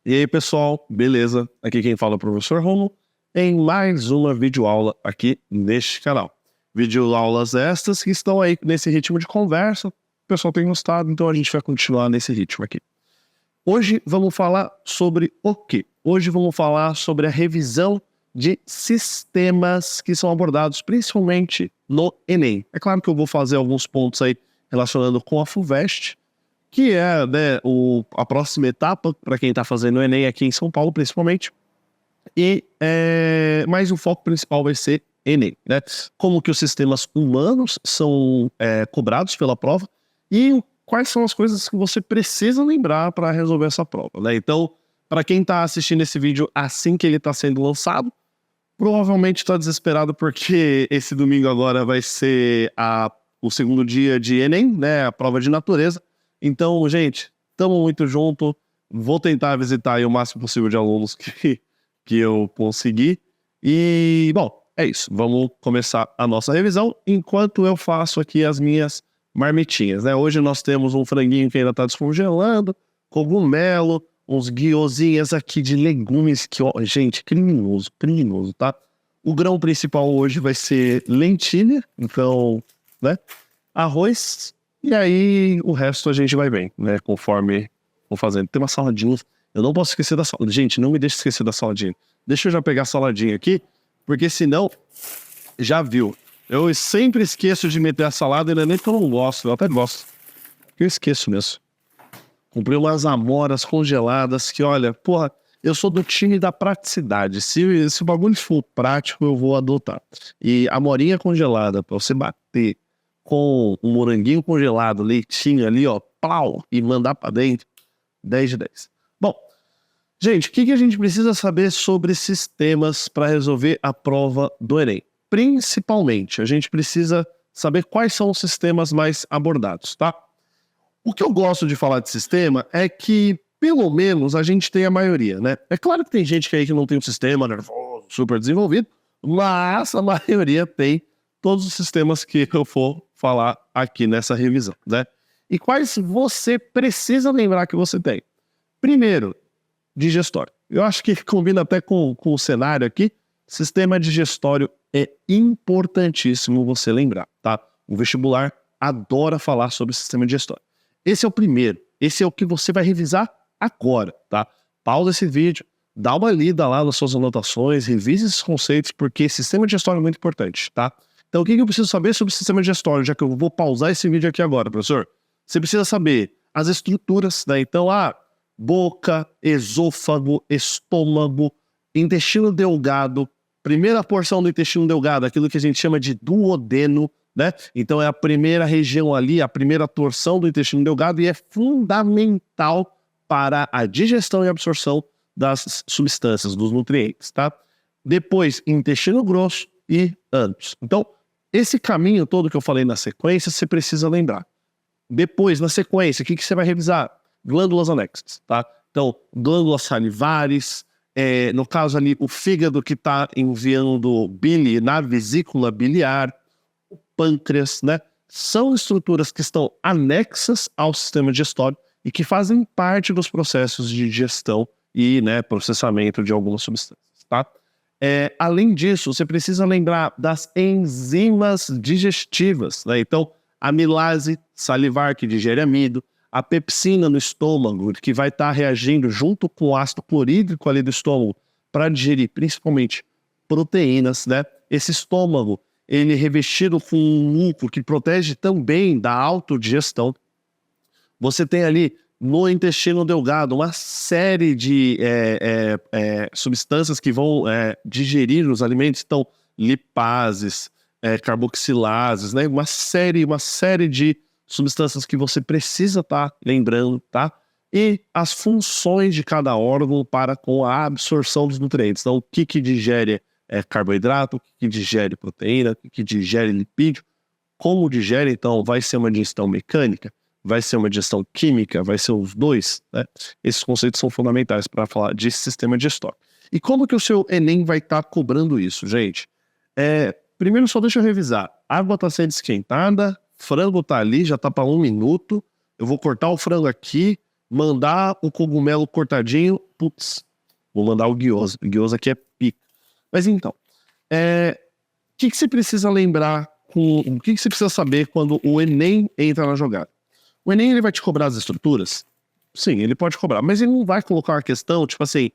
E aí, pessoal, beleza? Aqui quem fala é o professor Romulo em mais uma videoaula aqui neste canal. Videoaulas estas que estão aí nesse ritmo de conversa. O pessoal tem gostado, então a gente vai continuar nesse ritmo aqui. Hoje vamos falar sobre o quê? Hoje vamos falar sobre a revisão de sistemas que são abordados principalmente no Enem. É claro que eu vou fazer alguns pontos aí relacionando com a FUVEST, que é, né, a próxima etapa para quem está fazendo o Enem aqui em São Paulo, principalmente. Mas o foco principal vai ser Enem, né? Como que os sistemas humanos são cobrados pela prova e quais são as coisas que você precisa lembrar para resolver essa prova, né? Então, para quem está assistindo esse vídeo assim que ele está sendo lançado, provavelmente está desesperado porque esse domingo agora vai ser o segundo dia de Enem, né? A prova de natureza. Então, gente, estamos muito junto. Vou tentar visitar aí o máximo possível de alunos que eu conseguir. E, bom, é isso. Vamos começar a nossa revisão enquanto eu faço aqui as minhas marmitinhas, né? Hoje nós temos um franguinho que ainda está descongelando, cogumelo, uns guiozinhas aqui de legumes que, ó, gente, criminoso, tá? O grão principal hoje vai ser lentilha, então, né? Arroz, e aí o resto a gente vai bem, né? Conforme vou fazendo. Tem uma saladinha. Eu não posso esquecer da saladinha. Gente, não me deixe esquecer da saladinha. Deixa eu já pegar a saladinha aqui, porque senão, já viu. Eu sempre esqueço de meter a salada, e não é nem que eu não gosto, eu até gosto. Eu esqueço mesmo. Comprei umas amoras congeladas que, olha, porra, eu sou do time da praticidade. Se o bagulho for prático, eu vou adotar. E amorinha congelada, pra você bater com um moranguinho congelado, leitinho ali, ó, pau, e mandar pra dentro, 10 de 10. Bom, gente, o que a gente precisa saber sobre sistemas para resolver a prova do Enem? Principalmente, a gente precisa saber quais são os sistemas mais abordados, tá? O que eu gosto de falar de sistema é que, pelo menos, a gente tem a maioria, né? É claro que tem gente aí que não tem um sistema nervoso, super desenvolvido, mas a maioria tem todos os sistemas que eu for falar aqui nessa revisão, né? E quais você precisa lembrar que você tem? Primeiro, digestório. Eu acho que combina até com o cenário aqui. Sistema digestório é importantíssimo você lembrar, tá? O vestibular adora falar sobre sistema digestório. Esse é o primeiro. Esse é o que você vai revisar agora, tá? Pausa esse vídeo, dá uma lida lá nas suas anotações, revise esses conceitos, porque sistema digestório é muito importante, tá? Então, o que eu preciso saber sobre o sistema digestório, já que eu vou pausar esse vídeo aqui agora, professor? Você precisa saber as estruturas, né? Então, boca, esôfago, estômago, intestino delgado, primeira porção do intestino delgado, aquilo que a gente chama de duodeno, né? Então é a primeira região ali, a primeira torção do intestino delgado, e é fundamental para a digestão e absorção das substâncias, dos nutrientes, tá? Depois, intestino grosso e ânus. Então, esse caminho todo que eu falei na sequência, você precisa lembrar. Depois, na sequência, o que você vai revisar? Glândulas anexas, tá? Então, glândulas salivares, no caso ali, o fígado que está enviando bile na vesícula biliar, o pâncreas, né? São estruturas que estão anexas ao sistema digestório e que fazem parte dos processos de digestão e, né, processamento de algumas substâncias, tá? Além disso, você precisa lembrar das enzimas digestivas, né? Então, a amilase salivar, que digere amido, a pepsina no estômago, que vai estar reagindo junto com o ácido clorídrico ali do estômago para digerir principalmente proteínas, né? Esse estômago, ele é revestido com um muco que protege também da autodigestão. Você tem ali no intestino delgado uma série de substâncias que vão digerir os alimentos, então lipases, carboxilases, né? Uma série de substâncias que você precisa estar lembrando, tá? E as funções de cada órgão para com a absorção dos nutrientes. Então, o que digere carboidrato, o que digere proteína, o que digere lipídio, como digere, então, vai ser uma digestão mecânica, vai ser uma digestão química, vai ser os dois, né? Esses conceitos são fundamentais para falar de sistema digestório. E como que o seu Enem vai estar cobrando isso, gente? Primeiro, só deixa eu revisar. Água está sendo esquentada, frango tá ali, já tá para 1 minuto. Eu vou cortar o frango aqui, mandar o cogumelo cortadinho, putz, vou mandar o gyoza. O gyoza aqui é pica. Mas então, o que você precisa lembrar, o que você precisa saber quando o Enem entra na jogada? O Enem, ele vai te cobrar as estruturas? Sim, ele pode cobrar, mas ele não vai colocar uma questão, tipo assim,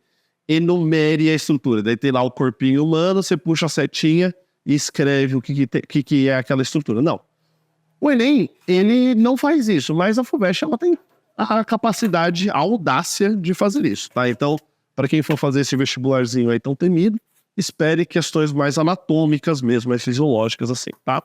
enumere a estrutura. Daí tem lá o corpinho humano, você puxa a setinha e escreve o que é aquela estrutura. Não. O Enem, ele não faz isso, mas a FUVEST, ela tem a capacidade, a audácia de fazer isso, tá? Então, para quem for fazer esse vestibularzinho aí tão temido, espere questões mais anatômicas mesmo, mais fisiológicas assim, tá?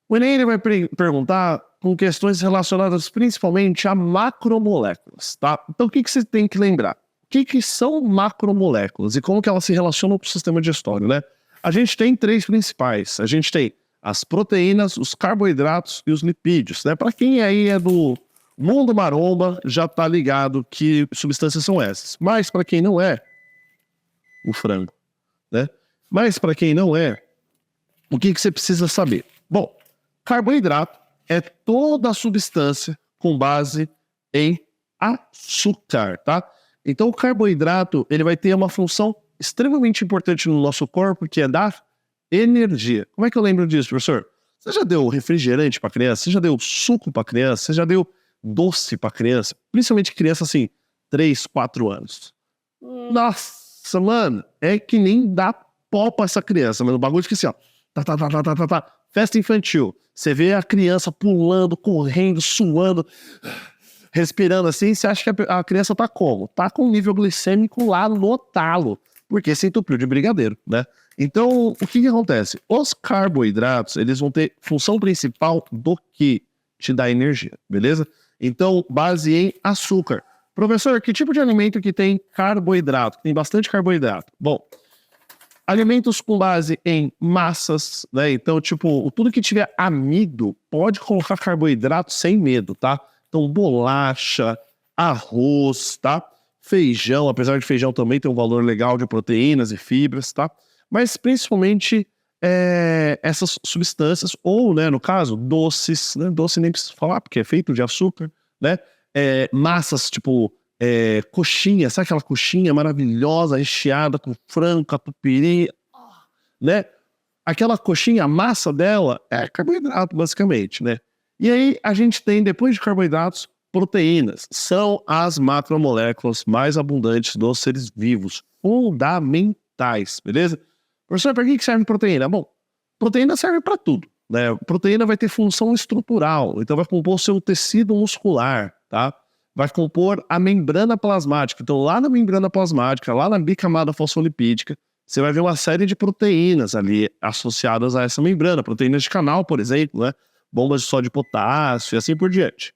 O Enem, ele vai perguntar com questões relacionadas principalmente a macromoléculas, tá? Então, o que você tem que lembrar? O que são macromoléculas e como que elas se relacionam com o sistema digestório, né? A gente tem 3 principais. A gente tem as proteínas, os carboidratos e os lipídios, né? Para quem aí é do mundo maromba, já tá ligado que substâncias são essas. Mas para quem não é, o frango, né? Mas para quem não é, o que você precisa saber? Bom, carboidrato é toda a substância com base em açúcar, tá? Então o carboidrato, ele vai ter uma função extremamente importante no nosso corpo, que é dar energia. Como é que eu lembro disso, professor? Você já deu refrigerante para criança? Você já deu suco para criança? Você já deu doce para criança? Principalmente criança assim, 3, 4 anos. Nossa, mano, é que nem dá pó pra essa criança, mas o bagulho fica assim, ó. Tá. Festa infantil. Você vê a criança pulando, correndo, suando, respirando assim, você acha que a criança tá como? Tá com nível glicêmico lá no talo, porque se entupiu de brigadeiro, né? Então, o que acontece? Os carboidratos, eles vão ter função principal do que? Te dar energia, beleza? Então, base em açúcar. Professor, que tipo de alimento que tem carboidrato? Tem bastante carboidrato. Bom, alimentos com base em massas, né? Então, tipo, tudo que tiver amido pode colocar carboidrato sem medo, tá? Então, bolacha, arroz, tá? Feijão, apesar de feijão também ter um valor legal de proteínas e fibras, tá? Mas principalmente essas substâncias, ou, né, no caso, doces, né? Doce nem preciso falar, porque é feito de açúcar, né? Massas, tipo, coxinha, sabe aquela coxinha maravilhosa, recheada com frango, catupiry, né? Aquela coxinha, a massa dela é carboidrato, basicamente, né? E aí a gente tem, depois de carboidratos, proteínas. São as macromoléculas mais abundantes dos seres vivos, fundamentais, beleza? Professor, para que serve proteína? Bom, proteína serve para tudo, né? Proteína vai ter função estrutural, então vai compor o seu tecido muscular, tá? Vai compor a membrana plasmática. Então, lá na membrana plasmática, lá na bicamada fosfolipídica, você vai ver uma série de proteínas ali associadas a essa membrana. Proteínas de canal, por exemplo, né? Bombas de sódio e potássio e assim por diante.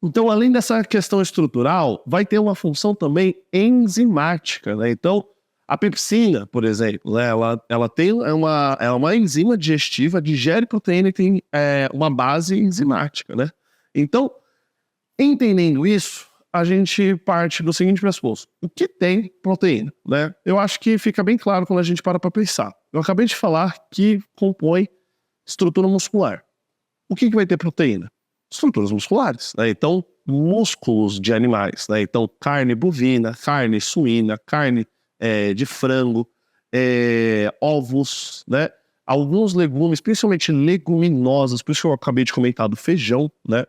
Então, além dessa questão estrutural, vai ter uma função também enzimática, né? Então, a pepsina, por exemplo, né? ela tem uma enzima digestiva, digere proteína e tem uma base enzimática, né? Então, entendendo isso, a gente parte do seguinte pressuposto. O que tem proteína, né? Eu acho que fica bem claro quando a gente para pensar. Eu acabei de falar que compõe estrutura muscular. O que vai ter proteína? Estruturas musculares, né? Então, músculos de animais, né? Então, carne bovina, carne suína, carne de frango, ovos, né? Alguns legumes, principalmente leguminosos, por isso que eu acabei de comentar do feijão, né?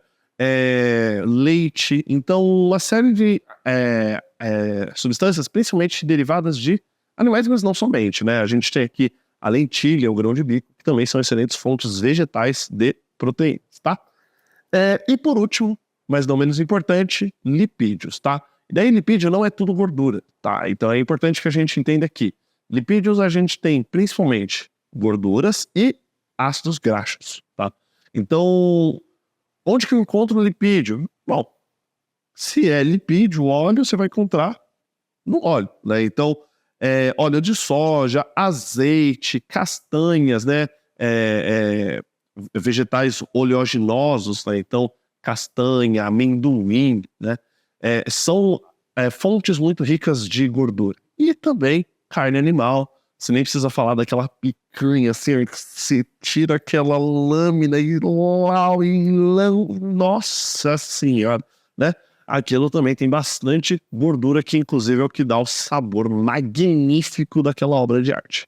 Leite, então uma série de substâncias, principalmente derivadas de animais, mas não somente, né? A gente tem aqui a lentilha, o grão de bico, que também são excelentes fontes vegetais de proteínas, tá? E por último, mas não menos importante, lipídios, tá? E daí lipídio não é tudo gordura, tá? Então é importante que a gente entenda aqui. Lipídios a gente tem principalmente gorduras e ácidos graxos, tá? Então, onde que eu encontro lipídio? Bom, se é lipídio, óleo, você vai encontrar no óleo, né? Então, óleo de soja, azeite, castanhas, né? Vegetais oleaginosos, né? Então, castanha, amendoim, né? São fontes muito ricas de gordura. E também carne animal, Você nem precisa falar daquela picanha, assim, que você tira aquela lâmina e nossa senhora, né? Aquilo também tem bastante gordura, que inclusive é o que dá o sabor magnífico daquela obra de arte.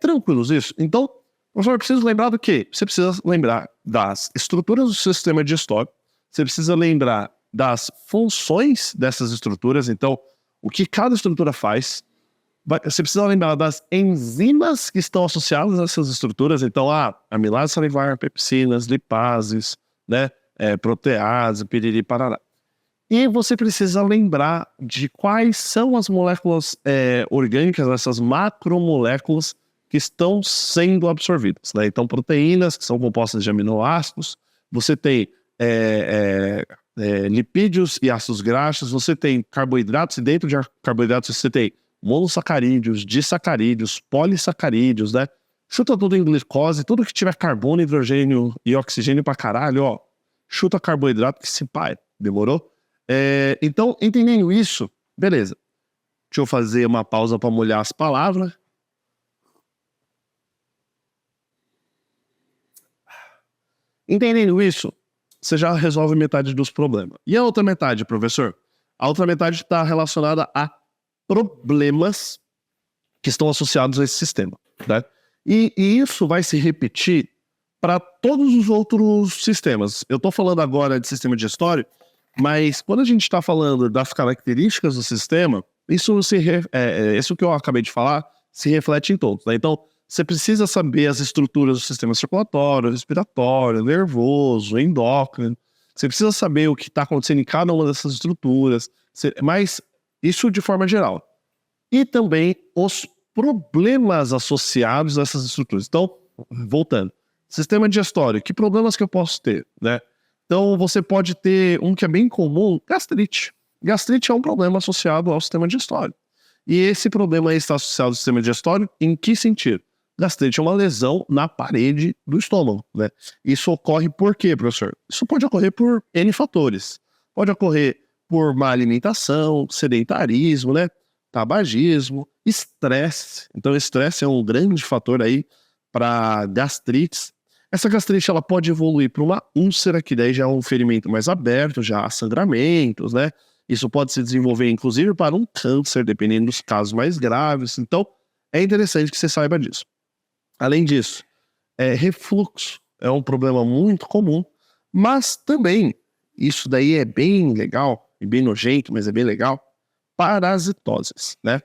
Tranquilos isso? Então, professor, eu preciso lembrar do quê? Você precisa lembrar das estruturas do sistema digestório, você precisa lembrar das funções dessas estruturas, então, o que cada estrutura faz. Você precisa lembrar das enzimas que estão associadas a essas estruturas, então, amilase salivar, pepsinas, lipases, né, protease, piriri, parará. E você precisa lembrar de quais são as moléculas orgânicas, essas macromoléculas que estão sendo absorvidas, né? Então, proteínas, que são compostas de aminoácidos, você tem lipídios e ácidos graxos, você tem carboidratos, e dentro de carboidratos você tem monossacarídeos, disacarídeos, polissacarídeos, né? Chuta tudo em glicose, tudo que tiver carbono, hidrogênio e oxigênio pra caralho, ó, chuta carboidrato que se pai, demorou? Então, entendendo isso, beleza. Deixa eu fazer uma pausa para molhar as palavras. Entendendo isso, você já resolve metade dos problemas. E a outra metade, professor? A outra metade está relacionada a problemas que estão associados a esse sistema, né? E isso vai se repetir para todos os outros sistemas. Eu estou falando agora de sistema digestório, mas quando a gente está falando das características do sistema, isso que eu acabei de falar se reflete em todos, né? Então, você precisa saber as estruturas do sistema circulatório, respiratório, nervoso, endócrino. Você precisa saber o que está acontecendo em cada uma dessas estruturas, mas isso de forma geral. E também os problemas associados a essas estruturas. Então, voltando. Sistema digestório, que problemas que eu posso ter, né? Então, você pode ter um que é bem comum, gastrite. Gastrite é um problema associado ao sistema digestório. E esse problema está associado ao sistema digestório em que sentido? Gastrite é uma lesão na parede do estômago, né? Isso ocorre por quê, professor? Isso pode ocorrer por N fatores. Pode ocorrer por má alimentação, sedentarismo, né? Tabagismo, estresse. Então, estresse é um grande fator aí para gastrites. Essa gastrite ela pode evoluir para uma úlcera, que daí já é um ferimento mais aberto, já há sangramentos, né? Isso pode se desenvolver, inclusive, para um câncer, dependendo dos casos mais graves. Então, é interessante que você saiba disso. Além disso, refluxo é um problema muito comum, mas também, isso daí é bem legal, e bem nojento, mas é bem legal, parasitoses, né?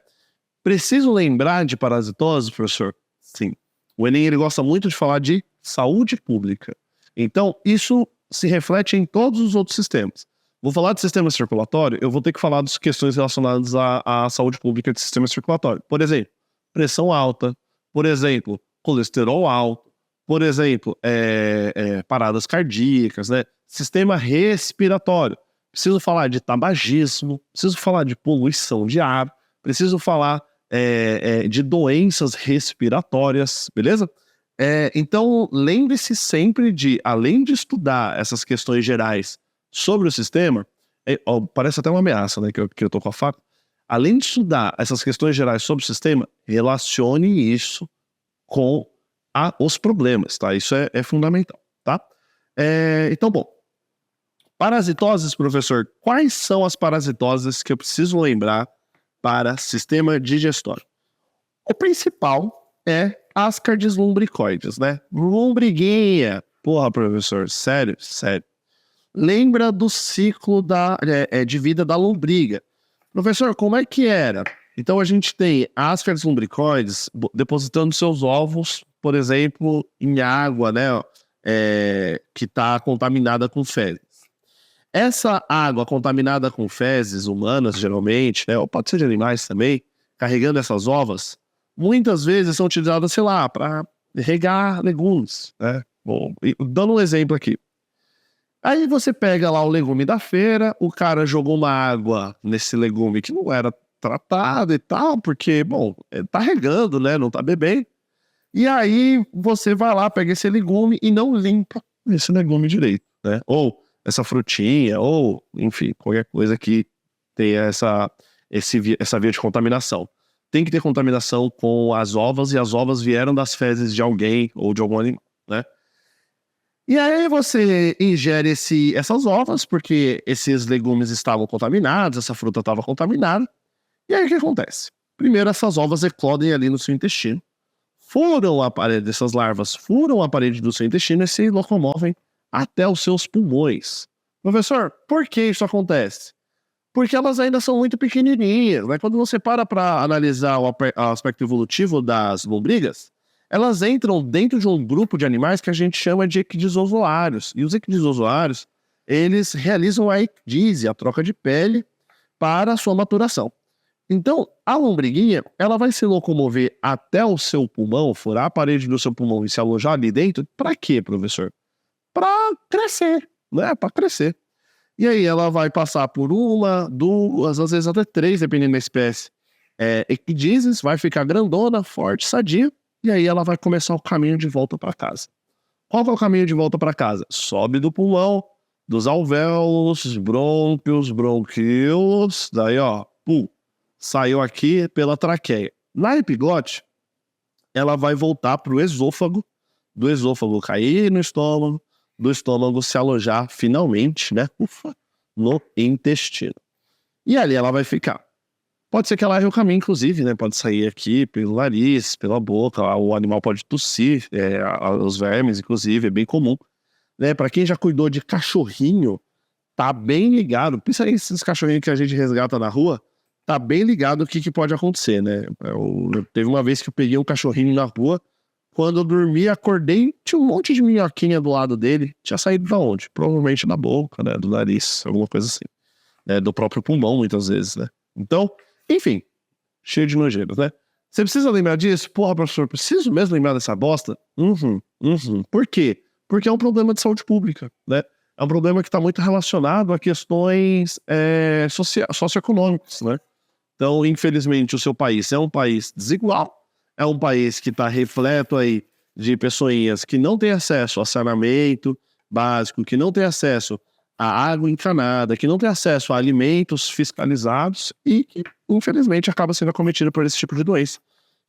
Preciso lembrar de parasitose, professor? Sim. O Enem ele gosta muito de falar de saúde pública. Então, isso se reflete em todos os outros sistemas. Vou falar de sistema circulatório, eu vou ter que falar das questões relacionadas à saúde pública de sistema circulatório. Por exemplo, pressão alta, por exemplo, colesterol alto, por exemplo, paradas cardíacas, né? Sistema respiratório. Preciso falar de tabagismo, preciso falar de poluição de ar, preciso falar de doenças respiratórias, beleza? Então, lembre-se sempre de, além de estudar essas questões gerais sobre o sistema, parece até uma ameaça, né, que eu tô com a faca. Além de estudar essas questões gerais sobre o sistema, relacione isso com os problemas, tá? Isso é fundamental, tá? Então, bom, parasitoses, professor, quais são as parasitoses que eu preciso lembrar para sistema digestório? O principal é Ascaris lumbricoides, né? Lombriguinha. Porra, professor, sério? Sério. Lembra do ciclo de vida da lombriga. Professor, como é que era? Então a gente tem Ascaris lumbricoides depositando seus ovos, por exemplo, em água, né? Que está contaminada com fezes. Essa água contaminada com fezes humanas, geralmente, né? Ou pode ser de animais também, carregando essas ovas, muitas vezes são utilizadas, sei lá, para regar legumes, né? Bom, dando um exemplo aqui. Aí você pega lá o legume da feira, o cara jogou uma água nesse legume que não era tratado e tal, porque, bom, tá regando, né? Não tá bebendo. E aí você vai lá, pega esse legume e não limpa esse legume direito, né? Ou essa frutinha, ou, enfim, qualquer coisa que tenha essa via de contaminação. tem que ter contaminação com as ovas, e as ovas vieram das fezes de alguém ou de algum animal, né? E aí você ingere essas ovas, porque esses legumes estavam contaminados, essa fruta estava contaminada. E aí o que acontece? Primeiro, essas ovas eclodem ali no seu intestino, furam a parede dessas larvas, furam a parede do seu intestino e se locomovem até os seus pulmões. Professor, por que isso acontece? Porque elas ainda são muito pequenininhas, né? Quando você para analisar o aspecto evolutivo das lombrigas, elas entram dentro de um grupo de animais que a gente chama de ecdisozoários. E os ecdisozoários, eles realizam a ecdise, a troca de pele, para a sua maturação. Então, a lombriguinha, ela vai se locomover até o seu pulmão, furar a parede do seu pulmão e se alojar ali dentro. Para quê, professor? Para crescer, né? Para crescer. E aí ela vai passar por uma, duas, às vezes até 3, dependendo da espécie, ecdises, vai ficar grandona, forte, sadia, e aí ela vai começar o caminho de volta para casa. Qual que é o caminho de volta para casa? Sobe do pulmão, dos alvéolos, brônquios, bronquíolos, daí ó, saiu aqui pela traqueia. Na epiglote, ela vai voltar para o esôfago, do esôfago cair no estômago, do estômago se alojar finalmente, né, no intestino. E ali ela vai ficar. Pode ser que ela erre o caminho, inclusive, né, pode sair aqui pelo nariz, pela boca, o animal pode tossir, os vermes, inclusive, é bem comum. Né, para quem já cuidou de cachorrinho, tá bem ligado, principalmente esses cachorrinhos que a gente resgata na rua, tá bem ligado o que pode acontecer, né. Teve uma vez que eu peguei um cachorrinho na rua, quando eu dormi, acordei, tinha um monte de minhoquinha do lado dele. Tinha saído da onde? Provavelmente da boca, né? Do nariz, alguma coisa assim. Né? Do próprio pulmão, muitas vezes, né? Então, enfim, cheio de nojeiras, né? Você precisa lembrar disso? Porra, professor, preciso mesmo lembrar dessa bosta? Por quê? Porque é um problema de saúde pública, né? É um problema que está muito relacionado a questões socioeconômicas, né? Então, infelizmente, o seu país é um país desigual, é um país que está repleto aí de pessoinhas que não têm acesso a saneamento básico, que não têm acesso a água encanada, que não têm acesso a alimentos fiscalizados e que, infelizmente, acaba sendo acometida por esse tipo de doença,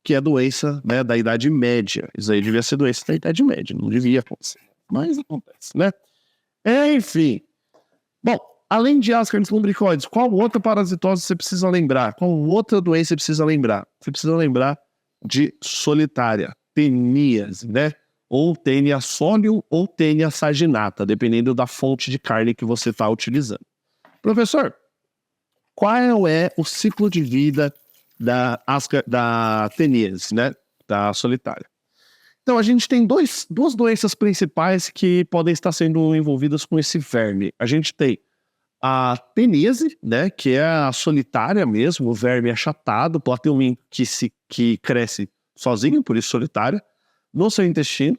que é doença, né, da Idade Média. Isso aí devia ser doença da Idade Média, não devia acontecer, mas acontece, né? Enfim. Bom, além de ascaris lumbricoides, qual outra parasitose você precisa lembrar? Qual outra doença você precisa lembrar? Você precisa lembrar de solitária, teníase, né? Ou tênia solium ou tênia saginata, dependendo da fonte de carne que você está utilizando. Professor, qual é o ciclo de vida da teníase, né? Da solitária? Então, a gente tem duas doenças principais que podem estar sendo envolvidas com esse verme. A gente tem a teníase, né, que é a solitária mesmo, o verme achatado, plateumin que cresce sozinho, por isso solitária, no seu intestino,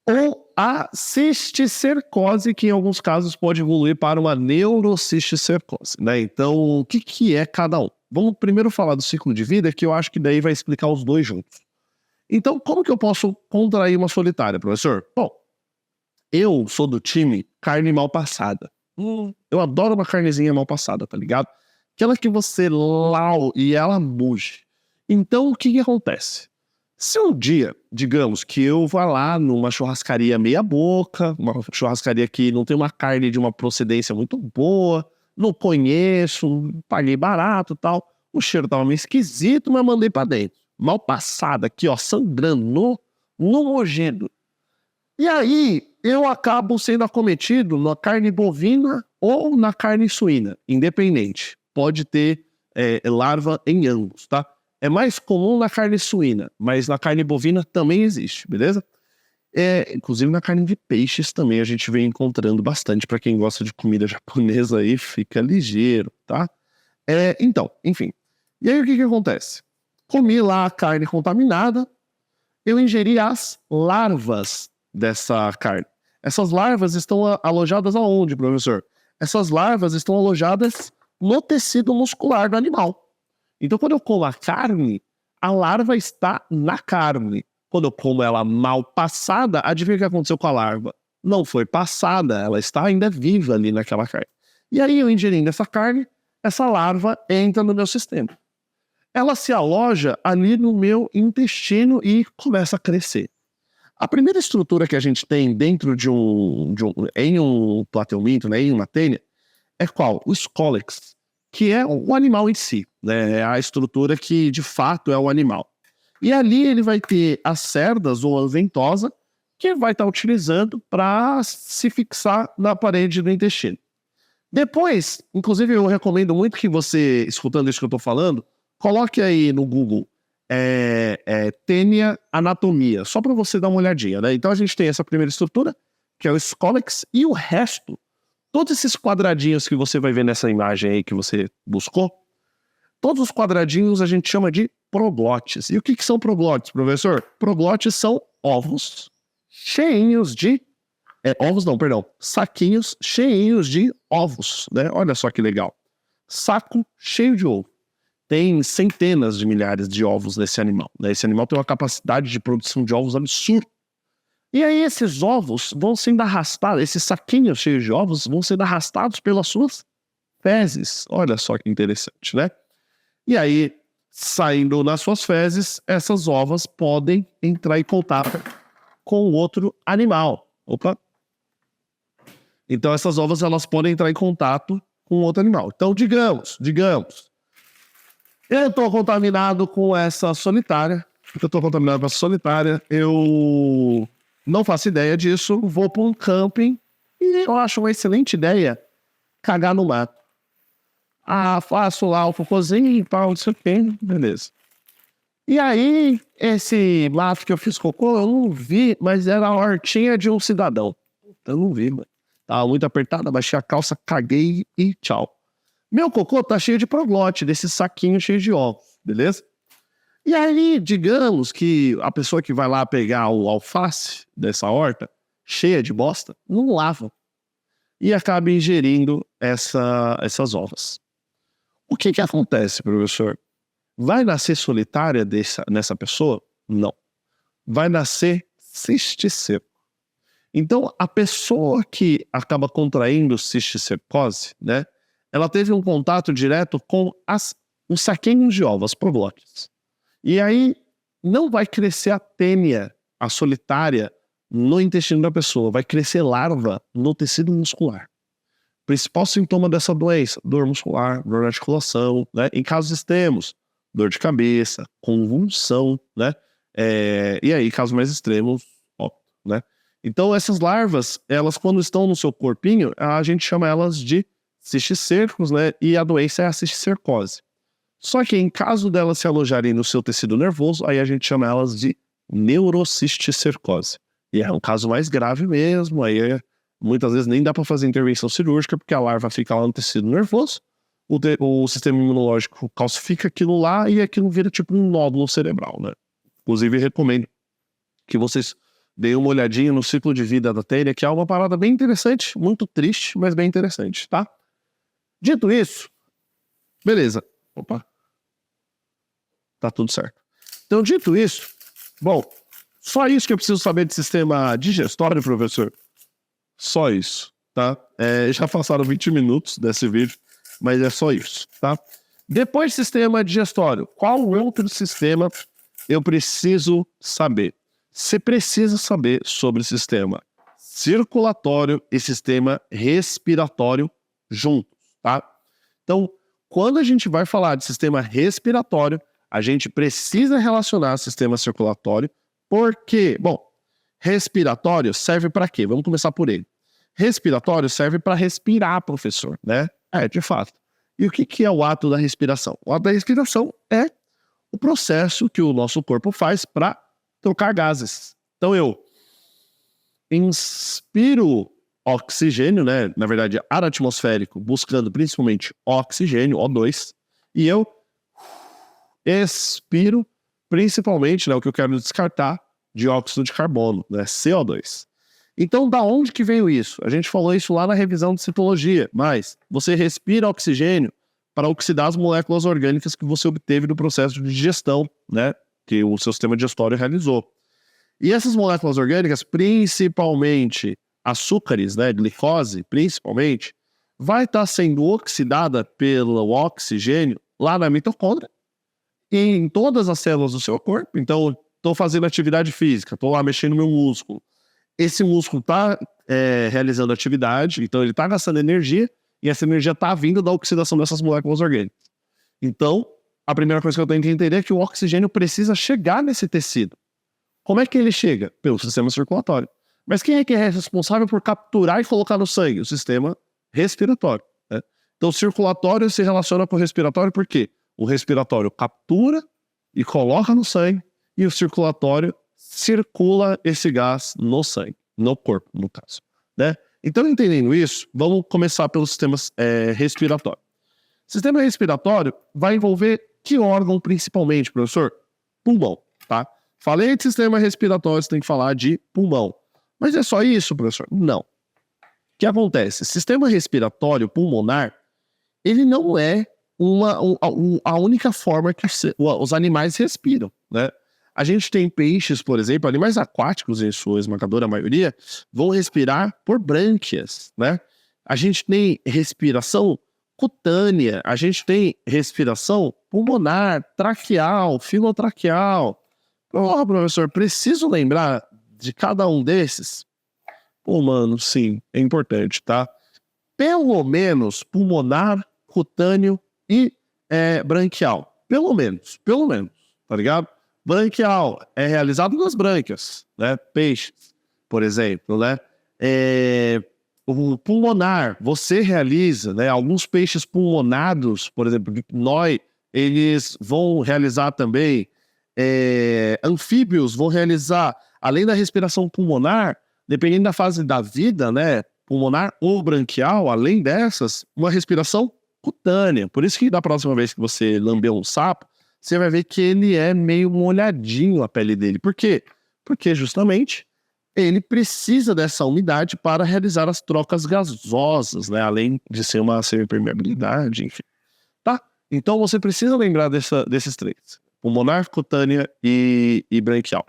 ou a cisticercose, que em alguns casos pode evoluir para uma neurocisticercose, né? Então, o que é cada um? Vamos primeiro falar do ciclo de vida, que eu acho que daí vai explicar os dois juntos. Então, como que eu posso contrair uma solitária, professor? Bom, eu sou do time carne mal passada. Eu adoro uma carnezinha mal passada, tá ligado? Aquela que você lau e ela muge. Então, o que acontece? Se um dia, digamos, que eu vá lá numa churrascaria meia boca, uma churrascaria que não tem uma carne de uma procedência muito boa, não conheço, paguei barato e tal, o cheiro tava meio esquisito, mas mandei pra dentro. Mal passada aqui, ó, sangrando, no nojento. E aí, eu acabo sendo acometido na carne bovina ou na carne suína, independente. Pode ter larva em ambos, tá? É mais comum na carne suína, mas na carne bovina também existe, beleza? Inclusive na carne de peixes também a gente vem encontrando bastante. Para quem gosta de comida japonesa aí, fica ligeiro, tá? Então, enfim. E aí o que acontece? Comi lá a carne contaminada, eu ingeri as larvas dessa carne. Essas larvas estão alojadas aonde, professor? Essas larvas estão alojadas no tecido muscular do animal. Então, quando eu como a carne, a larva está na carne. Quando eu como ela mal passada, adivinha o que aconteceu com a larva? Não foi passada, ela está ainda viva ali naquela carne. E aí, eu ingerindo essa carne, essa larva entra no meu sistema. ela se aloja ali no meu intestino e começa a crescer. A primeira estrutura que a gente tem dentro em um plateuminto, né, em uma tênia, é qual? O escólex, que é o animal em si, né? É a estrutura que de fato é o animal. E ali ele vai ter as cerdas ou a ventosa, que vai estar utilizando para se fixar na parede do intestino. Depois, inclusive eu recomendo muito que você, escutando isso que eu estou falando, coloque aí no Google tênia anatomia, só para você dar uma olhadinha, né? Então a gente tem essa primeira estrutura, que é o escólex, e o resto, todos esses quadradinhos que você vai ver nessa imagem aí que você buscou, todos os quadradinhos a gente chama de proglotes. E o que são proglotes, professor? Proglotes são ovos cheinhos de... saquinhos cheinhos de ovos, né? Olha só que legal. Saco cheio de ovo. Tem centenas de milhares de ovos nesse animal, né? Esse animal tem uma capacidade de produção de ovos absurda. E aí esses ovos vão sendo arrastados, esses saquinhos cheios de ovos vão sendo arrastados pelas suas fezes. Olha só que interessante, né? E aí, saindo nas suas fezes, essas ovas podem entrar em contato com outro animal. Opa! Então essas ovas elas podem entrar em contato com outro animal. Então digamos, eu estou contaminado com essa solitária, eu não faço ideia disso, vou para um camping e eu acho uma excelente ideia cagar no mato. Faço lá o cocôzinho e tal, não sei o que, beleza. E aí, esse mato que eu fiz cocô, eu não vi, mas era a hortinha de um cidadão. Eu não vi, mano. Tava muito apertada, baixei a calça, caguei e tchau. Meu cocô tá cheio de proglote, desse saquinho cheio de ovos, beleza? E aí, digamos que a pessoa que vai lá pegar o alface dessa horta, cheia de bosta, não lava. E acaba ingerindo essas ovas. O que acontece, professor? Vai nascer solitária nessa pessoa? Não. Vai nascer cisticerco. Então, a pessoa que acaba contraindo cisticercose, né? Ela teve um contato direto com os saquinhos de ovos, as proglotes. E aí, não vai crescer a tênia, a solitária, no intestino da pessoa. Vai crescer larva no tecido muscular. Principal sintoma dessa doença, dor muscular, dor na articulação, né? Em casos extremos, dor de cabeça, convulsão, né? E aí, casos mais extremos, óbito, né? Então, essas larvas, elas quando estão no seu corpinho, a gente chama elas de cisticercos, né? E a doença é a cisticercose. Só que em caso delas se alojarem no seu tecido nervoso, aí a gente chama elas de neurocisticercose. E é um caso mais grave mesmo, aí muitas vezes nem dá para fazer intervenção cirúrgica, porque a larva fica lá no tecido nervoso, o sistema imunológico calcifica aquilo lá e aquilo vira tipo um nódulo cerebral, né? Inclusive, recomendo que vocês deem uma olhadinha no ciclo de vida da tênia, que é uma parada bem interessante, muito triste, mas bem interessante, tá? Dito isso, beleza. Opa. Tá tudo certo. Então, dito isso, bom, só isso que eu preciso saber de sistema digestório, professor. Só isso, tá? Já passaram 20 minutos desse vídeo, mas é só isso, tá? Depois do sistema digestório, qual outro sistema eu preciso saber? Você precisa saber sobre o sistema circulatório e sistema respiratório juntos, tá? Então, quando a gente vai falar de sistema respiratório, a gente precisa relacionar o sistema circulatório, porque, bom, respiratório serve para quê? Vamos começar por ele. Respiratório serve para respirar, professor, né? De fato. E o que é o ato da respiração? O ato da respiração é o processo que o nosso corpo faz para trocar gases. Então eu inspiro oxigênio, né? Na verdade, ar atmosférico, buscando principalmente oxigênio, O2, e eu expiro principalmente, né, o que eu quero descartar, dióxido de carbono, né, CO2. Então, da onde que veio isso? A gente falou isso lá na revisão de citologia, mas você respira oxigênio para oxidar as moléculas orgânicas que você obteve do processo de digestão, né, que o seu sistema digestório realizou. E essas moléculas orgânicas, principalmente açúcares, né, glicose, principalmente, vai estar sendo oxidada pelo oxigênio lá na mitocôndria em todas as células do seu corpo. Então, estou fazendo atividade física, estou lá mexendo no meu músculo. Esse músculo está realizando atividade, então ele está gastando energia, e essa energia está vindo da oxidação dessas moléculas orgânicas. Então, a primeira coisa que eu tenho que entender é que o oxigênio precisa chegar nesse tecido. Como é que ele chega? Pelo sistema circulatório. Mas quem é que é responsável por capturar e colocar no sangue? O sistema respiratório. Né? Então, o circulatório se relaciona com o respiratório porque o respiratório captura e coloca no sangue, e o circulatório circula esse gás no sangue, no corpo, no caso. Né? Então, entendendo isso, vamos começar pelo sistema respiratório. O sistema respiratório vai envolver que órgão principalmente, professor? Pulmão, tá? Falei de sistema respiratório, você tem que falar de pulmão. Mas é só isso, professor? Não. O que acontece? Sistema respiratório pulmonar, ele não é a única forma que os animais respiram, né? A gente tem peixes, por exemplo, animais aquáticos, em sua esmagadora maioria, vão respirar por brânquias, né? A gente tem respiração cutânea, a gente tem respiração pulmonar, traqueal, filotraqueal. Oh, professor, preciso lembrar de cada um desses? Pô, mano, sim, é importante, tá? Pelo menos pulmonar, cutâneo e branquial. Pelo menos, tá ligado? Branquial é realizado nas brânquias, né? Peixes, por exemplo, né? O pulmonar, você realiza, né? Alguns peixes pulmonados, por exemplo, noi, eles vão realizar também. Anfíbios vão realizar, além da respiração pulmonar, dependendo da fase da vida, né? Pulmonar ou branquial, além dessas, uma respiração cutânea. Por isso que da próxima vez que você lamber um sapo, você vai ver que ele é meio molhadinho a pele dele. Por quê? Porque justamente ele precisa dessa umidade para realizar as trocas gasosas, né? Além de ser uma semipermeabilidade, enfim. Tá? Então você precisa lembrar desses três. Pulmonar, cutânea e branquial.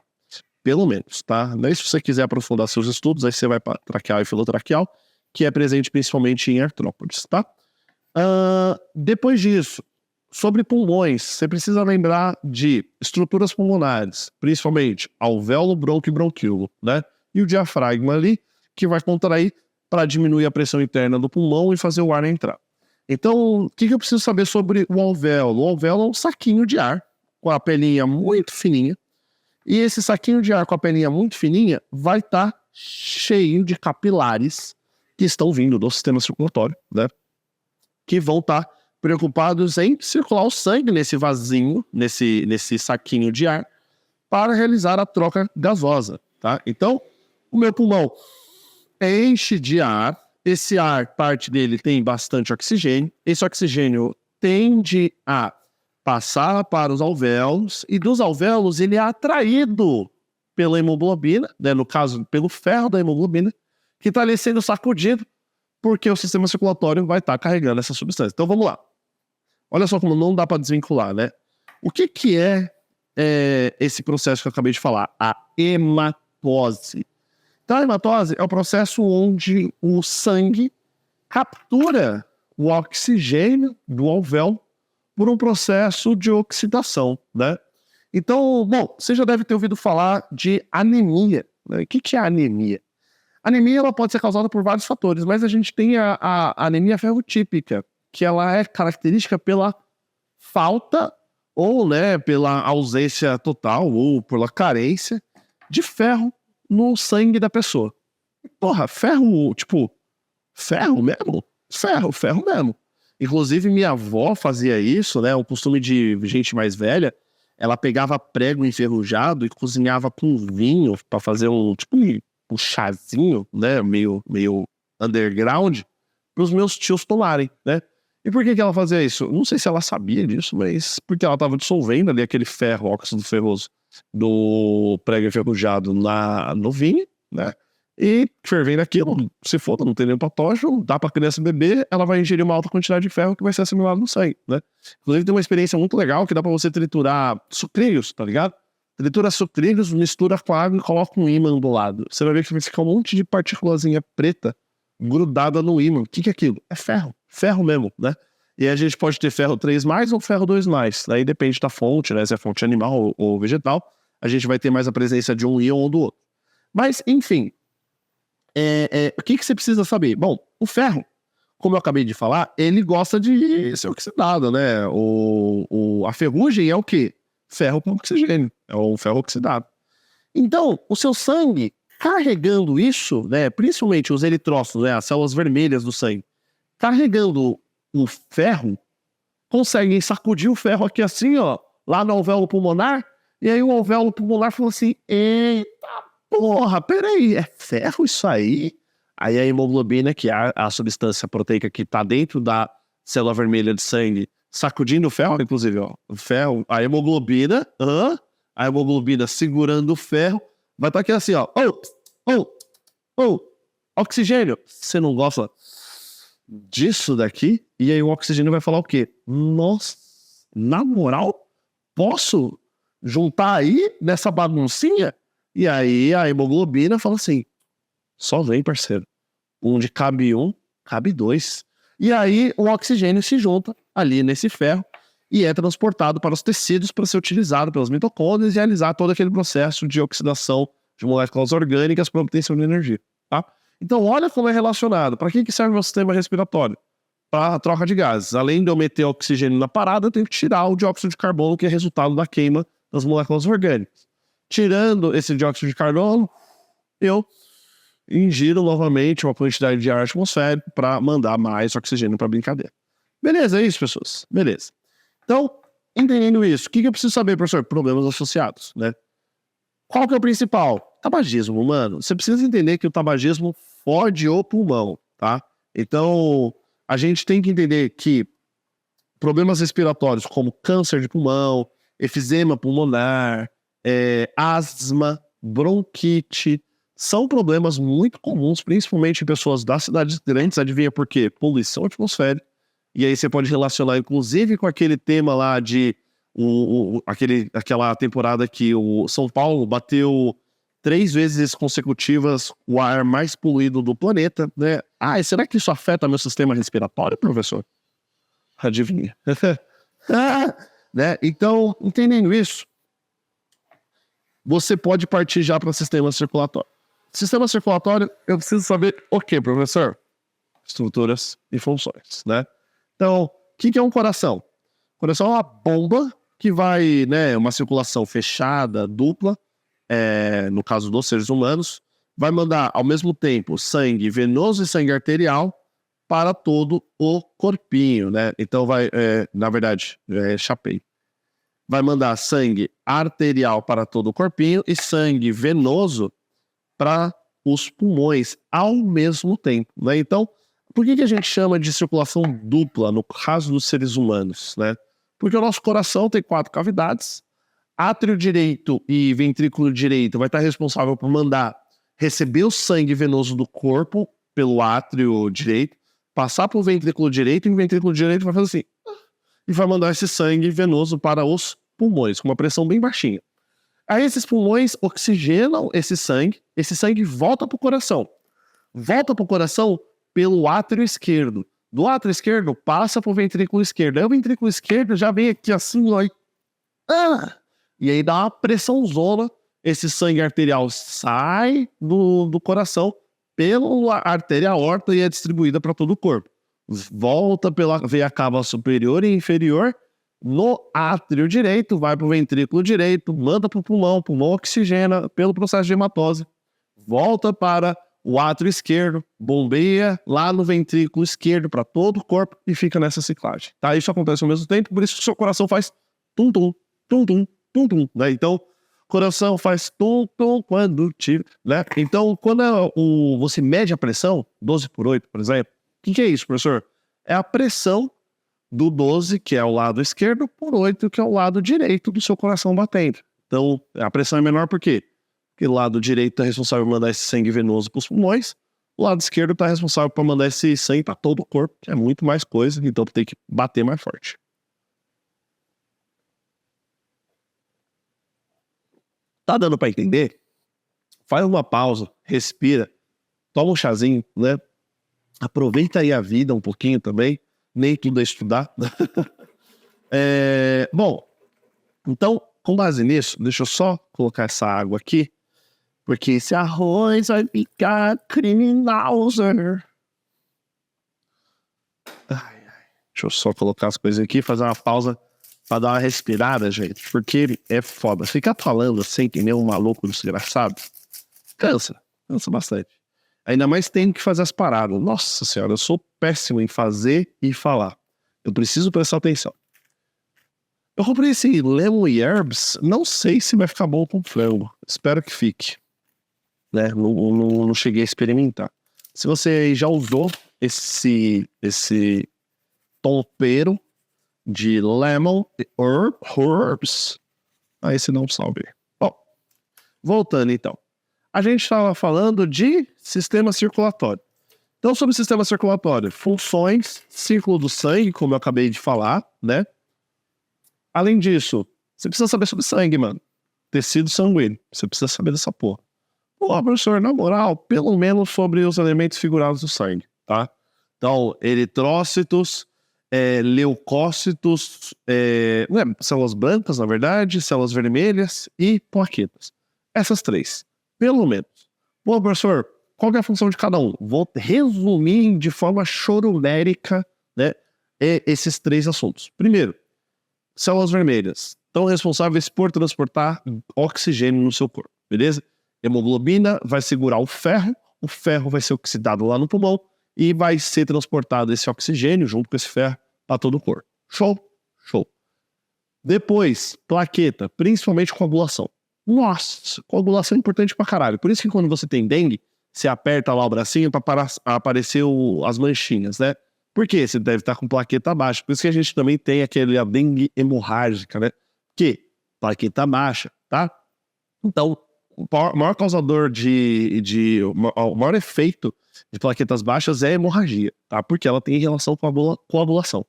Pelo menos, tá? Daí se você quiser aprofundar seus estudos, aí você vai para traqueal e filotraqueal, que é presente principalmente em artrópodes, tá? Depois disso, sobre pulmões, você precisa lembrar de estruturas pulmonares, principalmente alvéolo, bronco e bronquíolo, né? E o diafragma ali, que vai contrair para diminuir a pressão interna do pulmão e fazer o ar entrar. Então, o que eu preciso saber sobre o alvéolo? O alvéolo é um saquinho de ar com a pelinha muito fininha, e esse saquinho de ar com a pelinha muito fininha vai estar cheio de capilares que estão vindo do sistema circulatório, né? Que vão estar preocupados em circular o sangue nesse vasinho, nesse saquinho de ar, para realizar a troca gasosa, tá? Então, o meu pulmão enche de ar, esse ar, parte dele tem bastante oxigênio, esse oxigênio tende a passar para os alvéolos, e dos alvéolos ele é atraído pela hemoglobina, né? No caso, pelo ferro da hemoglobina, que está ali sendo sacudido, porque o sistema circulatório vai estar carregando essa substância. Então vamos lá. Olha só como não dá para desvincular, né? O que é esse processo que eu acabei de falar? A hematose. Então a hematose é o processo onde o sangue captura o oxigênio do alvéolo por um processo de oxidação, né? Então, bom, você já deve ter ouvido falar de anemia, né? O que é anemia? A anemia ela pode ser causada por vários fatores, mas a gente tem a anemia ferrotípica, que ela é característica pela falta ou, né, pela ausência total ou pela carência de ferro no sangue da pessoa. Porra, ferro, tipo, ferro mesmo? Ferro mesmo. Inclusive, minha avó fazia isso, né? O costume de gente mais velha, ela pegava prego enferrujado e cozinhava com vinho para fazer um chazinho, né? Meio underground, para os meus tios tomarem, né? E por que ela fazia isso? Não sei se ela sabia disso, mas porque ela estava dissolvendo ali aquele ferro, óxido ferroso do prego enferrujado no vinho, né? E fervendo aquilo, se for, não tem nenhum patógeno, dá pra criança beber, ela vai ingerir uma alta quantidade de ferro que vai ser assimilado no sangue, né? Inclusive tem uma experiência muito legal que dá pra você triturar sucrilhos, tá ligado? Tritura sucrilhos, mistura com água e coloca um ímã do lado. Você vai ver que vai ficar um monte de partículazinha preta grudada no ímã. O que é aquilo? É ferro. Ferro mesmo, né? E a gente pode ter ferro 3+, ou ferro 2+. Daí depende da fonte, né? Se é fonte animal ou vegetal, a gente vai ter mais a presença de um íon ou do outro. Mas, enfim, o que você precisa saber? Bom, o ferro, como eu acabei de falar, ele gosta de ser oxidado, né? A ferrugem é o quê? Ferro com oxigênio, é o ferro oxidado. Então, o seu sangue, carregando isso, né, principalmente os eritrócitos, né, as células vermelhas do sangue, carregando o ferro, conseguem sacudir o ferro aqui assim, ó, lá no alvéolo pulmonar, e aí o alvéolo pulmonar falou assim, eita porra, peraí, é ferro isso aí? Aí a hemoglobina, que é a substância proteica que tá dentro da célula vermelha de sangue, sacudindo o ferro, inclusive, ó, o ferro, a hemoglobina segurando o ferro, vai estar aqui assim, ó, oxigênio, você não gosta disso daqui? E aí o oxigênio vai falar o quê? Nossa, na moral, posso juntar aí nessa baguncinha? E aí a hemoglobina fala assim, só vem, parceiro. Onde cabe um, cabe dois. E aí o oxigênio se junta ali nesse ferro e é transportado para os tecidos para ser utilizado pelas mitocôndrias e realizar todo aquele processo de oxidação de moléculas orgânicas para obtenção de energia, tá? Então olha como é relacionado. Para que serve o meu sistema respiratório? Para a troca de gases. Além de eu meter oxigênio na parada, eu tenho que tirar o dióxido de carbono, que é resultado da queima das moléculas orgânicas. Tirando esse dióxido de carbono, eu ingiro novamente uma quantidade de ar atmosférico para mandar mais oxigênio para a brincadeira. Beleza, é isso, pessoas? Beleza. Então, entendendo isso, o que eu preciso saber, professor? Problemas associados, né? Qual que é o principal? Tabagismo, mano. Você precisa entender que o tabagismo fode o pulmão, tá? Então, a gente tem que entender que problemas respiratórios como câncer de pulmão, efizema pulmonar, asma, bronquite, são problemas muito comuns, principalmente em pessoas das cidades grandes. Adivinha por quê? Poluição atmosférica. E aí você pode relacionar, inclusive, com aquele tema lá de aquela temporada que o São Paulo bateu 3 vezes consecutivas o ar mais poluído do planeta, né? Ah, e será que isso afeta meu sistema respiratório, professor? Adivinha. Né? Então, entendendo isso, você pode partir já para o sistema circulatório. Sistema circulatório, eu preciso saber o quê, professor? Estruturas e funções, né? Então, o que é um coração? O coração é uma bomba que vai, né, uma circulação fechada, dupla, no caso dos seres humanos, vai mandar ao mesmo tempo sangue venoso e sangue arterial para todo o corpinho, né? Então vai, na verdade, chapei. Vai mandar sangue arterial para todo o corpinho e sangue venoso para os pulmões ao mesmo tempo, né? Então, por que a gente chama de circulação dupla no caso dos seres humanos, né? Porque o nosso coração tem 4 cavidades, átrio direito e ventrículo direito vai estar responsável por receber o sangue venoso do corpo pelo átrio direito, passar para o ventrículo direito, e o ventrículo direito vai fazer assim, e vai mandar esse sangue venoso para os pulmões, com uma pressão bem baixinha. Aí esses pulmões oxigenam esse sangue volta para o coração. Volta para o coração pelo átrio esquerdo. Do átrio esquerdo, passa para o ventrículo esquerdo. Aí o ventrículo esquerdo já vem aqui assim, ó, e aí dá uma pressãozona, esse sangue arterial sai do coração pela artéria aorta e é distribuída para todo o corpo. Volta pela veia cava superior e inferior, no átrio direito, vai para o ventrículo direito, manda para o pulmão oxigena pelo processo de hematose, volta para o átrio esquerdo, bombeia lá no ventrículo esquerdo para todo o corpo e fica nessa ciclagem, tá? Isso acontece ao mesmo tempo, por isso que o seu coração faz tum-tum, tum-tum, tum-tum, né? Então, coração faz tum-tum quando tira, né? Então, quando você mede a pressão, 12/8, por exemplo, o que é isso, professor? É a pressão do 12, que é o lado esquerdo, por 8, que é o lado direito do seu coração batendo. Então, a pressão é menor por quê? Porque o lado direito está responsável por mandar esse sangue venoso para os pulmões, o lado esquerdo está responsável por mandar esse sangue para todo o corpo, que é muito mais coisa, então tem que bater mais forte. Tá dando para entender? Faz uma pausa, respira, toma um chazinho, né? Aproveita aí a vida um pouquinho também. nem tudo é estudar. Bom, então, com base nisso, deixa eu só colocar essa água aqui, porque esse arroz vai ficar criminal, Zé. Deixa eu só colocar as coisas aqui, fazer uma pausa pra dar uma respirada, gente, porque é foda. Ficar falando assim, que nem um maluco desgraçado, cansa bastante. Ainda mais tendo que fazer as paradas. Nossa senhora, eu sou péssimo em fazer e falar. Eu preciso prestar atenção. Eu comprei esse lemon herbs, não sei se vai ficar bom com frango. Espero que fique. Né? Não cheguei a experimentar. Se você já usou esse tompeiro de lemon herbs, aí você não sabe. Bom, voltando então. A gente estava falando de sistema circulatório. Então, sobre o sistema circulatório, funções, círculo do sangue, como eu acabei de falar, né? Além disso, você precisa saber sobre sangue, mano. Tecido sanguíneo. Você precisa saber dessa porra. Pô, professor, na moral, pelo menos sobre os elementos figurados do sangue, tá? Então, eritrócitos, leucócitos, células brancas, na verdade, células vermelhas e plaquetas. Essas três, pelo menos. Pô, professor, qual que é a função de cada um? Vou resumir de forma choromérica, né, esses três assuntos. Primeiro, células vermelhas estão responsáveis por transportar oxigênio no seu corpo, beleza? Hemoglobina vai segurar o ferro vai ser oxidado lá no pulmão e vai ser transportado esse oxigênio junto com esse ferro para todo o corpo. Show? Show. Depois, plaqueta, principalmente coagulação. Nossa, coagulação é importante pra caralho. Por isso que quando você tem dengue, você aperta lá o bracinho para aparecer as manchinhas, né? Por quê? Você deve estar com plaqueta baixa. Por isso que a gente também tem a dengue hemorrágica, né? Que plaqueta baixa, tá? Então, o maior causador o maior efeito de plaquetas baixas é a hemorragia, tá? Porque ela tem relação com a coagulação.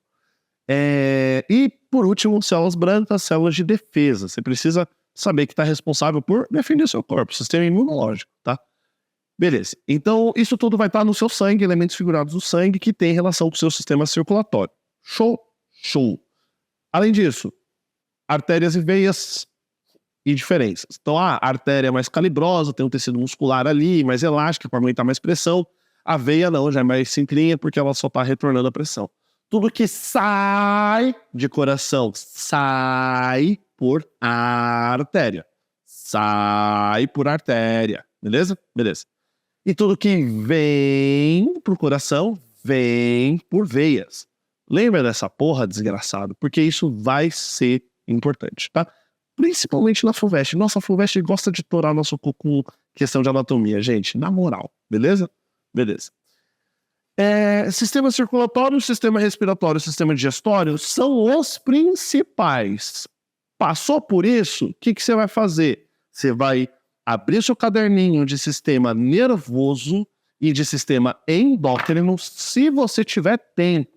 E, por último, células brancas, células de defesa. Você precisa saber que está responsável por defender o seu corpo, sistema imunológico, tá? Beleza. Então, isso tudo vai estar no seu sangue, elementos figurados do sangue que tem relação com o seu sistema circulatório. Show? Show. Além disso, artérias e veias e diferenças. Então, a artéria é mais calibrosa, tem um tecido muscular ali, mais elástica, para aumentar mais pressão. A veia não, já é mais simplinha, porque ela só está retornando a pressão. Tudo que sai de coração, sai por artéria. Sai por artéria. Beleza? Beleza. E tudo que vem pro coração, vem por veias. Lembra dessa porra, desgraçado? Porque isso vai ser importante, tá? Principalmente na FUVEST. Nossa, a FUVEST gosta de torar nosso cu com questão de anatomia, gente. Na moral. Beleza? Beleza. Sistema circulatório, sistema respiratório, sistema digestório são os principais. Passou por isso, o que você vai fazer? Você vai abrir seu caderninho de sistema nervoso e de sistema endócrino, se você tiver tempo,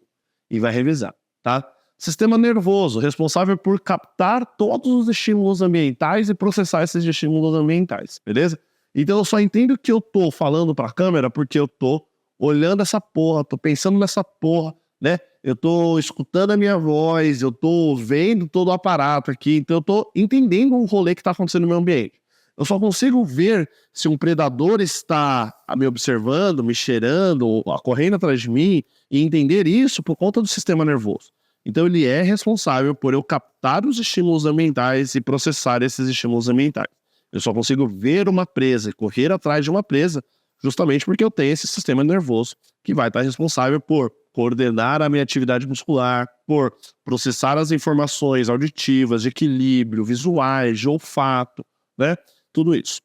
e vai revisar, tá? Sistema nervoso, responsável por captar todos os estímulos ambientais e processar esses estímulos ambientais, beleza? Então eu só entendo que eu tô falando pra câmera porque eu tô olhando essa porra, tô pensando nessa porra, né? Eu tô escutando a minha voz, eu tô vendo todo o aparato aqui, então eu tô entendendo o rolê que tá acontecendo no meu ambiente. Eu só consigo ver se um predador está me observando, me cheirando, correndo atrás de mim, e entender isso por conta do sistema nervoso. Então ele é responsável por eu captar os estímulos ambientais e processar esses estímulos ambientais. Eu só consigo ver uma presa e correr atrás de uma presa justamente porque eu tenho esse sistema nervoso que vai estar responsável por coordenar a minha atividade muscular, por processar as informações auditivas, de equilíbrio, visuais, de olfato, né? Tudo isso.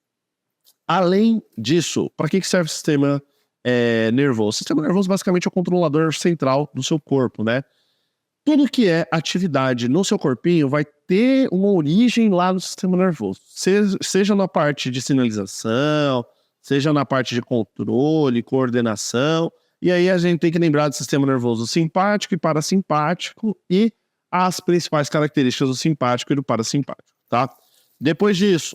Além disso, para que serve o sistema nervoso? O sistema nervoso basicamente é o controlador central do seu corpo, né? Tudo que é atividade no seu corpinho vai ter uma origem lá no sistema nervoso. Seja na parte de sinalização, seja na parte de controle, coordenação. E aí a gente tem que lembrar do sistema nervoso simpático e parasimpático e as principais características do simpático e do parasimpático, tá? Depois disso,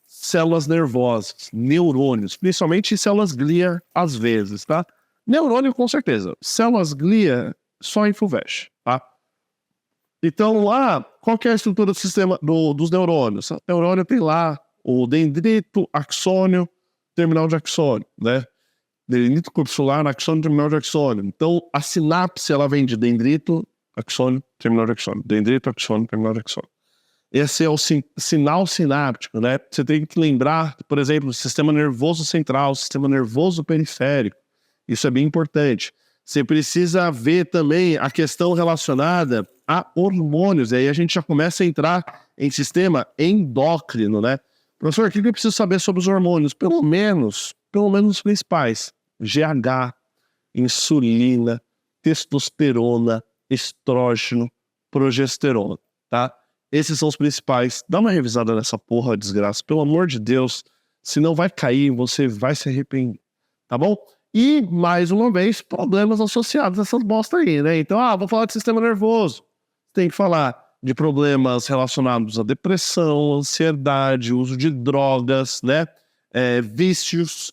células nervosas, neurônios, principalmente células glia às vezes, tá? Neurônio com certeza. Células glia só em FUVEST, tá? Então lá, qual que é a estrutura do sistema dos neurônios? O neurônio tem lá o dendrito, axônio, terminal de axônio, né? Dendrito corpuscular, axônio, terminal de axônio. Então a sinapse ela vem de dendrito, axônio, terminal de axônio. Dendrito, axônio, terminal de axônio. Esse é o sinal sináptico, né? Você tem que lembrar, por exemplo, do sistema nervoso central, sistema nervoso periférico. Isso é bem importante. Você precisa ver também a questão relacionada a hormônios. E aí a gente já começa a entrar em sistema endócrino, né? Professor, o que eu preciso saber sobre os hormônios? Pelo menos os principais. GH, insulina, testosterona, estrógeno, progesterona, tá? Esses são os principais. Dá uma revisada nessa porra, desgraça. Pelo amor de Deus. Senão vai cair, você vai se arrepender. Tá bom? E, mais uma vez, problemas associados a essas bosta aí, né? Então, vou falar de sistema nervoso. Tem que falar de problemas relacionados à depressão, ansiedade, uso de drogas, né? Vícios,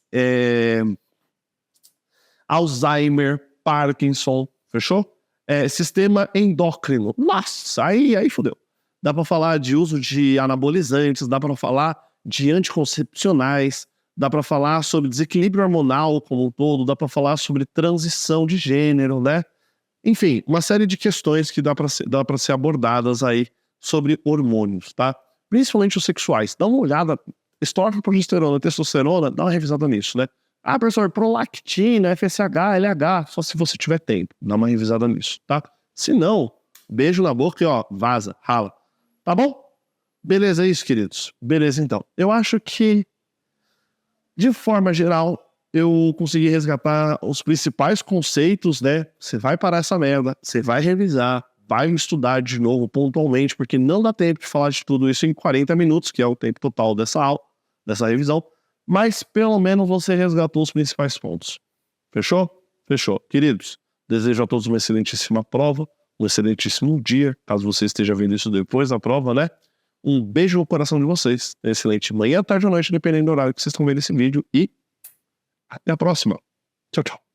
Alzheimer, Parkinson, fechou? Sistema endócrino. Nossa, aí fodeu. Dá para falar de uso de anabolizantes, dá para falar de anticoncepcionais, dá para falar sobre desequilíbrio hormonal como um todo, dá para falar sobre transição de gênero, né? Enfim, uma série de questões que dá para ser abordadas aí sobre hormônios, tá? Principalmente os sexuais. Dá uma olhada, estrógeno, progesterona, testosterona, dá uma revisada nisso, né? Professor, prolactina, FSH, LH, só se você tiver tempo, dá uma revisada nisso, tá? Se não, beijo na boca e vaza, rala. Tá bom? Beleza, é isso, queridos. Beleza, então. Eu acho que, de forma geral, eu consegui resgatar os principais conceitos, né? Você vai parar essa merda, você vai revisar, vai estudar de novo pontualmente, porque não dá tempo de falar de tudo isso em 40 minutos, que é o tempo total dessa aula, dessa revisão, mas pelo menos você resgatou os principais pontos. Fechou? Fechou. Queridos, desejo a todos uma excelentíssima prova, um excelentíssimo dia, caso você esteja vendo isso depois da prova, né? Um beijo no coração de vocês, excelente manhã, tarde ou noite, dependendo do horário que vocês estão vendo esse vídeo, e até a próxima. Tchau, tchau.